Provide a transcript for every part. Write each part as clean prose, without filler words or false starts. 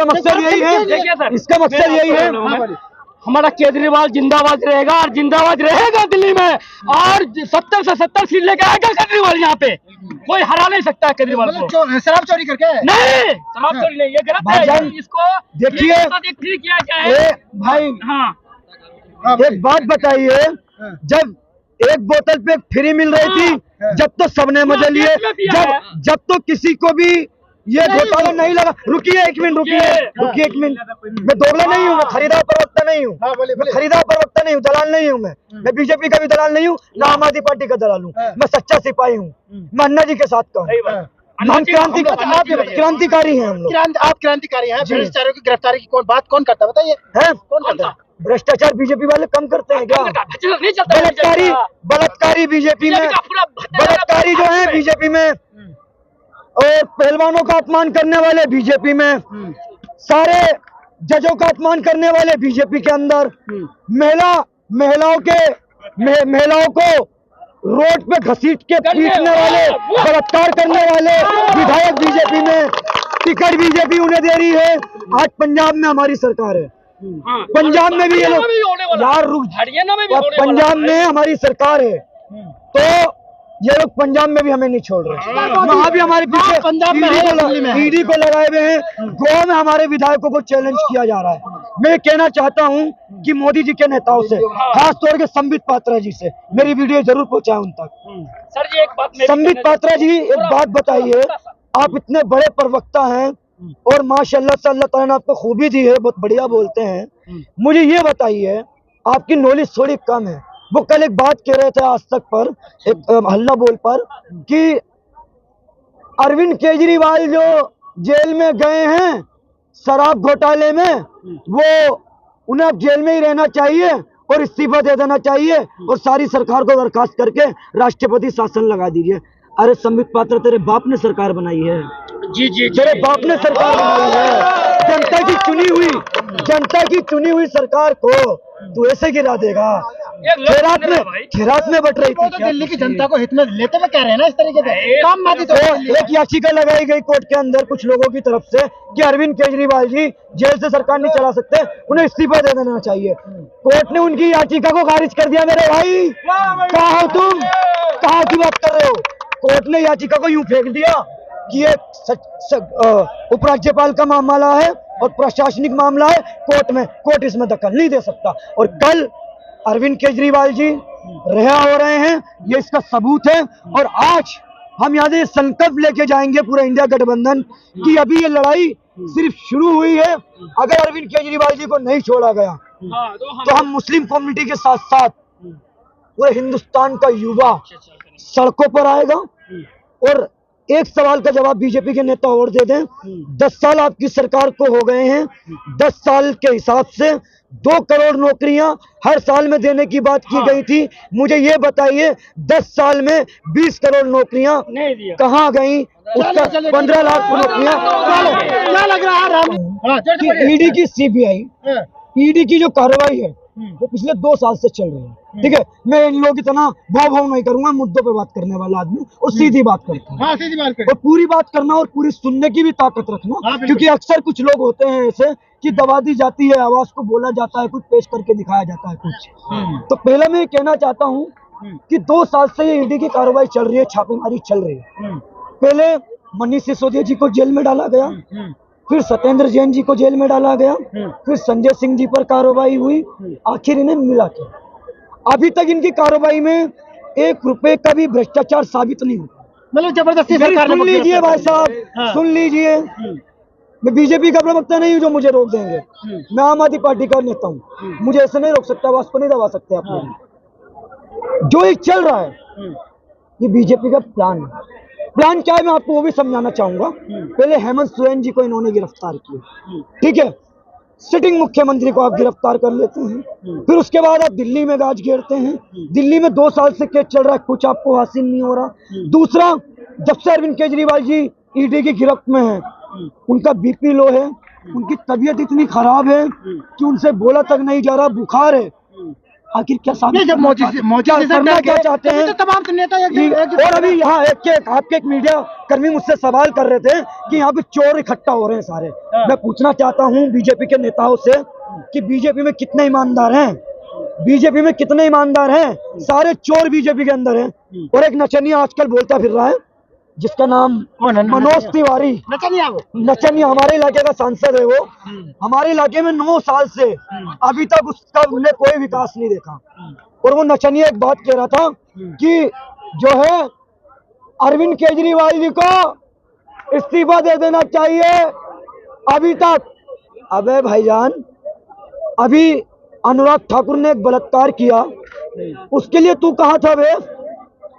इसका मकसद यही है, इसका मकसद यही है। हमारा केजरीवाल जिंदाबाद रहेगा और जिंदाबाद रहेगा दिल्ली में, और 70 से 70 सीट लेके आएगा केजरीवाल। यहाँ पे कोई हरा नहीं सकता है केजरीवाल को। शराब चोरी करके नहीं, शराब चोरी नहीं, ये गलत है। इसको देखिए फ्री किया जाए भाई। हाँ, एक बात बताइए, जब एक बोतल पे फ्री मिल रही थी, जब तो सबने मजे लिए, जब तो किसी को भी ये घोटाला नहीं लगा। रुकिए एक मिनट, रुकिए एक मिनट। मैं दोगला नहीं हूँ, मैं खरीदार प्रवक्ता नहीं हूँ, खरीदार प्रवक्ता नहीं हूँ, दलाल नहीं हूँ। मैं बीजेपी का भी दलाल नहीं हूँ, ना आम आदमी पार्टी का दलाल हूँ। मैं सच्चा सिपाही हूँ, मैं अन्ना जी के साथ का हूँ। हम क्रांतिकारी हैं, हम लोग। आप क्रांतिकारी हैं। भ्रष्टाचारियों की गिरफ्तारी की बात कौन करता बताइए? कौन करता है? भ्रष्टाचार बीजेपी वाले कम करते हैं क्या? बलात्कारी बीजेपी में, बलात्कारी जो है बीजेपी में, और पहलवानों का अपमान करने वाले बीजेपी में, सारे जजों का अपमान करने वाले बीजेपी के अंदर, महिलाओं को रोड पे घसीट के पीटने वाले, बलात्कार करने वाले विधायक बीजेपी में। टिकट बीजेपी उन्हें दे रही है। आज पंजाब में हमारी सरकार है, पंजाब में भी ये लोग यार पंजाब में हमारी सरकार है, तो ये लोग पंजाब में भी हमें नहीं छोड़ रहे। वहाँ भी हमारे पीछे ईडी को लगाए हुए हैं। गोवा में हमारे विधायकों को चैलेंज किया जा रहा है। मैं कहना चाहता हूँ कि मोदी जी के नेताओं से, खास तौर के संबित पात्रा जी से, मेरी वीडियो जरूर पहुंचाएं उन तक। सर जी, एक बात संबित पात्रा जी, एक बात बताइए, आप इतने बड़े प्रवक्ता हैं और माशाल्लाह से अल्लाह ताला ने आपको खूबी दी है, बहुत बढ़िया बोलते हैं। मुझे ये बताइए, आपकी नॉलेज थोड़ी कम है। वो कल एक बात कह रहे थे आज तक पर, एक हल्ला बोल पर, कि अरविंद केजरीवाल जो जेल में गए हैं शराब घोटाले में, वो उन्हें अब जेल में ही रहना चाहिए और इस्तीफा दे देना चाहिए और सारी सरकार को बर्खास्त करके राष्ट्रपति शासन लगा दीजिए। अरे संबित पात्रा, तेरे बाप ने सरकार बनाई है। जी, तेरे बाप ने सरकार बनाई है। जनता की चुनी हुई सरकार को तू ऐसे गिरा देगा? खैरात में बट रही थी। तो दिल्ली की जनता को हित में लेते हुए कह रहे हैं ना इस तरीके से काम माती। तो एक याचिका लगाई गई कोर्ट के अंदर कुछ लोगों की तरफ से कि अरविंद केजरीवाल जी जेल से सरकार नहीं चला सकते, उन्हें इस्तीफा दे देना चाहिए। कोर्ट ने उनकी याचिका को खारिज कर दिया। मेरे भाई, कहाँ हो तुम? कहाँ की बात कर रहे हो? कोर्ट ने याचिका को यूं फेंक दिया कि ये उपराज्यपाल का मामला है और प्रशासनिक मामला है, कोर्ट इसमें दखल नहीं दे सकता। और कल अरविंद केजरीवाल जी रिहा हो रहे हैं, ये इसका सबूत है। और आज हम यहाँ से संकल्प लेके जाएंगे पूरा इंडिया गठबंधन कि अभी ये लड़ाई सिर्फ शुरू हुई है। अगर अरविंद केजरीवाल जी को नहीं छोड़ा गया तो हम मुस्लिम कम्युनिटी के साथ साथ पूरे हिंदुस्तान का युवा सड़कों पर आएगा। और एक सवाल का जवाब बीजेपी के नेता और दे दें, 10 साल आपकी सरकार को हो गए हैं, 10 साल के हिसाब से 2 करोड़ नौकरियां हर साल में देने की बात की गई थी। मुझे ये बताइए, 10 साल में 20 करोड़ नौकरियां कहाँ गई? उसका 15 लाख नौकरियां। क्या लग रहा है ईडी की सीबीआई, ईडी की जो कार्रवाई है वो पिछले 2 साल से चल रही है। ठीक है, मैं इन लोग इतना भाव नहीं करूंगा, मुद्दों पे बात करने वाला आदमी और सीधी बात करता हूँ। सीधी बात और पूरी बात करना और पूरी सुनने की भी ताकत रखना, क्योंकि अक्सर कुछ लोग होते हैं ऐसे कि दबा दी जाती है आवाज को, बोला जाता है कुछ, पेश करके दिखाया जाता है कुछ। तो पहले मैं कहना चाहता हूँ कि 2 साल से ये ईडी की कार्रवाई चल रही है, छापेमारी चल रही है। पहले मनीष सिसोदिया जी को जेल में डाला गया, फिर सत्येंद्र जैन जी को जेल में डाला गया, फिर संजय सिंह जी पर कार्रवाई हुई, आखिर इन्हें मिला क्या? अभी तक इनकी कार्रवाई में 1 रुपए का भी भ्रष्टाचार साबित नहीं हुआ। मतलब जबरदस्ती सुन लीजिए भाई साहब, सुन लीजिए। मैं बीजेपी का प्रवक्ता नहीं हूँ जो मुझे रोक देंगे, मैं आम आदमी पार्टी का नेता हूँ, मुझे ऐसे नहीं रोक सकता, वास को नहीं दबा सकते आप लोग। जो ये चल रहा है ये बीजेपी का प्लान है। प्लान क्या है मैं आपको वो भी समझाना चाहूंगा। पहले हेमंत सोरेन जी को इन्होंने गिरफ्तार किया, ठीक है, सिटिंग मुख्यमंत्री को आप गिरफ्तार कर लेते हैं, फिर उसके बाद आप दिल्ली में गाज घेरते हैं। दिल्ली में 2 साल से केस चल रहा है, कुछ आपको हासिल नहीं हो रहा। दूसरा, जब से अरविंद केजरीवाल जी ईडी की गिरफ्त में है, उनका बीपी लो है, उनकी तबीयत इतनी खराब है कि उनसे बोला तक नहीं जा रहा, बुखार है। आखिर क्या नहीं, जब मोदी क्या करना क्या चाहते हैं? तो तमाम नेता और अभी यहाँ आपके एक मीडिया कर्मी मुझसे सवाल कर रहे थे कि यहाँ पे चोर इकट्ठा हो रहे हैं सारे। मैं पूछना चाहता हूँ बीजेपी के नेताओं से कि बीजेपी में कितने ईमानदार हैं? बीजेपी में कितने ईमानदार हैं? सारे चोर बीजेपी के अंदर हैं। और एक नचनिया आजकल बोलता फिर रहा है जिसका नाम मनोज तिवारी, नचनिया हमारे इलाके का सांसद है। वो हमारे इलाके में 9 साल से अभी तक उसका हमने कोई विकास नहीं देखा। और वो नचनिया एक बात कह रहा था कि जो है अरविंद केजरीवाल जी को इस्तीफा दे देना चाहिए अभी तक। अबे भाईजान, अभी अनुराग ठाकुर ने एक बलात्कार किया, उसके लिए तू कहाँ था बे?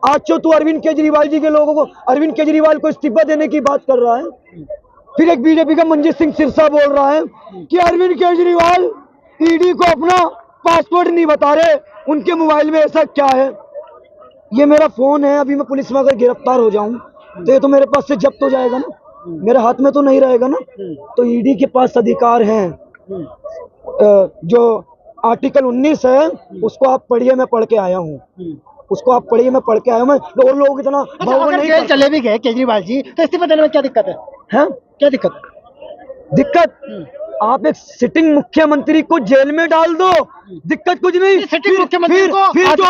आज तो तू अरविंद केजरीवाल जी के लोगों को, अरविंद केजरीवाल को इस्तीफा देने की बात कर रहा है। फिर एक बीजेपी का मंजीत सिंह सिरसा बोल रहा है कि अरविंद केजरीवाल ईडी को अपना पासवर्ड नहीं बता रहे, उनके मोबाइल में ऐसा क्या है? ये मेरा फोन है, अभी मैं पुलिस में अगर गिरफ्तार हो जाऊं तो ये तो मेरे पास से जब्त हो जाएगा ना, मेरे हाथ में तो नहीं रहेगा ना। तो ईडी के पास अधिकार हैं। जो आर्टिकल 19 है उसको आप पढ़िए, मैं पढ़ के आया हूँ। उसको आप पढ़िए, मैं पढ़ के आया हूँ। मैं और लोग इतना अगर जेल चले भी गए केजरीवाल जी तो इस्तीफा देने में क्या दिक्कत है? हैं? क्या दिक्कत? आप एक सिटिंग मुख्यमंत्री को जेल में डाल दो, दिक्कत कुछ नहीं। सिटिंग मुख्यमंत्री को फिर जो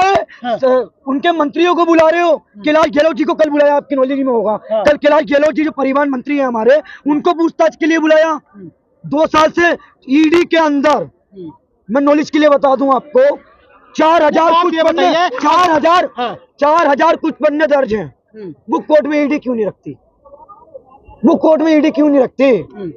है उनके मंत्रियों को बुला रहे हो। कैलाश गहलोत जी को कल बुलाया, आपकी नॉलेज में होगा। कल कैलाश गहलोत जी जो परिवहन मंत्री है हमारे, उनको पूछताछ के लिए बुलाया। 2 साल से ईडी के अंदर, मैं नॉलेज के लिए बता दूं आपको, 4000 कुछ पन्ने, 4000 कुछ पन्ने दर्ज हैं। वो कोर्ट में ईडी क्यों नहीं रखती? वो कोर्ट में ईडी क्यों नहीं रखती?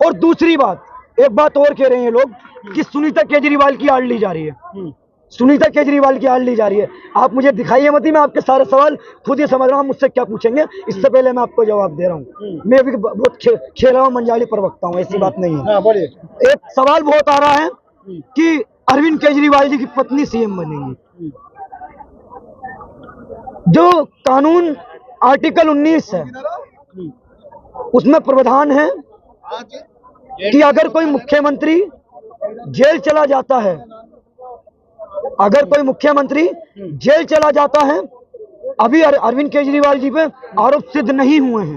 और दूसरी बात, एक बात और कह रहे हैं लोग कि सुनीता केजरीवाल की आड़ ली जा रही है। सुनीता केजरीवाल की आड़ ली जा रही है। आप मुझे दिखाइए मत, मैं आपके सारे सवाल खुद ही समझ रहा हूँ, मुझसे क्या पूछेंगे इससे पहले मैं आपको जवाब दे रहा हूँ। मैं भी बहुत खेला हूँ, मंजाली प्रवक्ता हूँ, ऐसी बात नहीं है। एक सवाल बहुत आ रहा है कि अरविंद केजरीवाल जी की पत्नी सीएम बनेंगी। जो कानून आर्टिकल 19 है उसमें प्रावधान है कि अगर कोई मुख्यमंत्री जेल चला जाता है, अगर कोई मुख्यमंत्री जेल चला जाता है, अभी अरविंद केजरीवाल जी पे आरोप सिद्ध नहीं हुए हैं।